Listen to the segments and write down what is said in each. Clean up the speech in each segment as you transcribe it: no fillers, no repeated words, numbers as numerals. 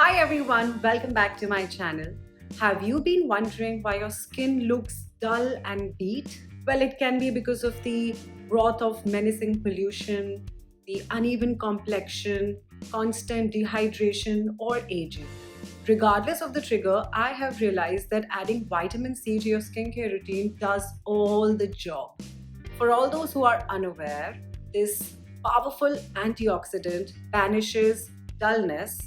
Hi everyone, welcome back to my channel. Have you been wondering why your skin looks dull and beat? Well, it can be because of the growth of menacing pollution, the uneven complexion, constant dehydration, or aging. Regardless of the trigger, I have realized that adding vitamin C to your skincare routine does all the job. For all those who are unaware, this powerful antioxidant banishes dullness,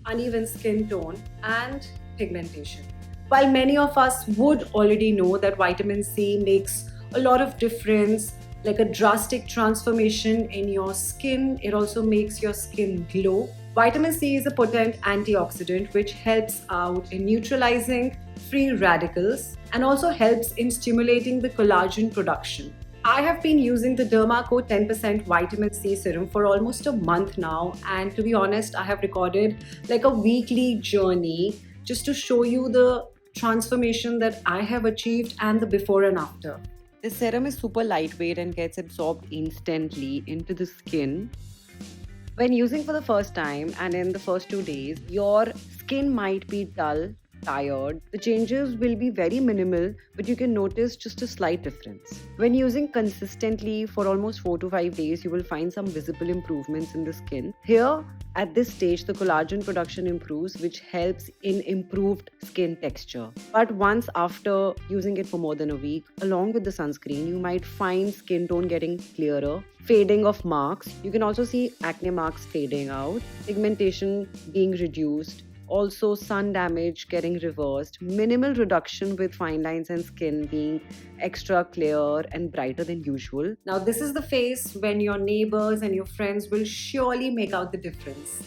uneven skin tone, and pigmentation. While many of us would already know that vitamin C makes a lot of difference, like a drastic transformation in your skin, it also makes your skin glow. Vitamin C is a potent antioxidant which helps out in neutralizing free radicals and also helps in stimulating the collagen production. I have been using the Dermaco 10% vitamin C serum for almost a month now, and to be honest, I have recorded like a weekly journey just to show you the transformation that I have achieved and the before and after. This serum is super lightweight and gets absorbed instantly into the skin. When using for the first time and in the first 2 days, your skin might be dull, tired. The changes will be very minimal, but you can notice just a slight difference. When using consistently for almost 4 to 5 days, you will find some visible improvements in the skin. Here, at this stage, the collagen production improves, which helps in improved skin texture. But once after using it for more than a week, along with the sunscreen, you might find skin tone getting clearer, fading of marks. You can also see acne marks fading out, pigmentation being reduced, also sun damage getting reversed, minimal reduction with fine lines and skin being extra clear and brighter than usual. Now, this is the phase when your neighbors and your friends will surely make out the difference.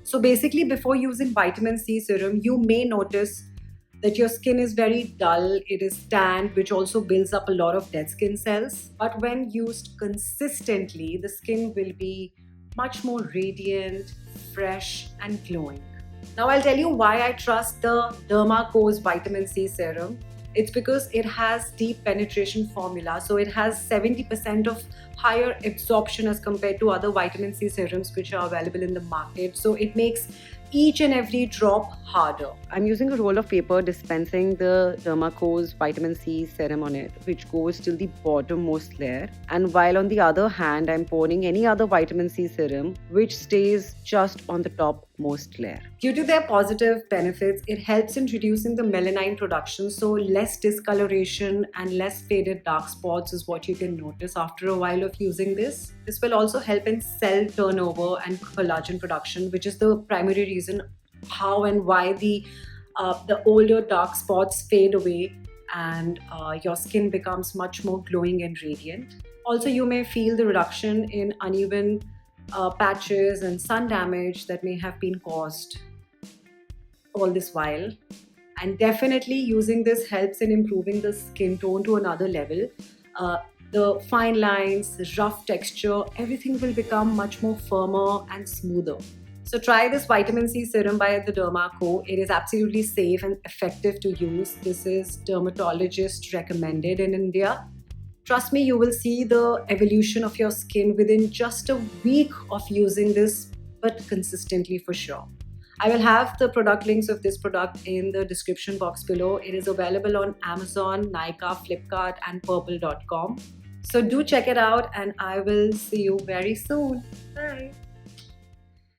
So, basically, before using vitamin C serum, you may notice that your skin is very dull, it is tanned, which also builds up a lot of dead skin cells. But when used consistently, the skin will be much more radiant, fresh, and glowing. Now, I'll tell you why I trust the Dermaco's vitamin C serum. It's because it has deep penetration formula, so it has 70% of higher absorption as compared to other vitamin C serums which are available in the market. So it makes each and every drop harder. I'm using a roll of paper dispensing the Dermaco's vitamin C serum on it, which goes till the bottommost layer. And while on the other hand, I'm pouring any other vitamin C serum, which stays just on the topmost layer. Due to their positive benefits, it helps in reducing the melanin production, so less discoloration and less faded dark spots is what you can notice after a while of using this. This will also help in cell turnover and collagen production, which is the primary reason how and why the older dark spots fade away and your skin becomes much more glowing and radiant. Also, you may feel the reduction in uneven patches and sun damage that may have been caused all this while. And definitely using this helps in improving the skin tone to another level. The fine lines, the rough texture, everything will become much more firmer and smoother. So try this vitamin C serum by the Dermaco. It is absolutely safe and effective to use. This is dermatologist recommended in India. Trust me, you will see the evolution of your skin within just a week of using this, but consistently for sure. I will have the product links of this product in the description box below. It is available on Amazon, Nykaa, Flipkart, and Purple.com. So do check it out, and I will see you very soon. Bye.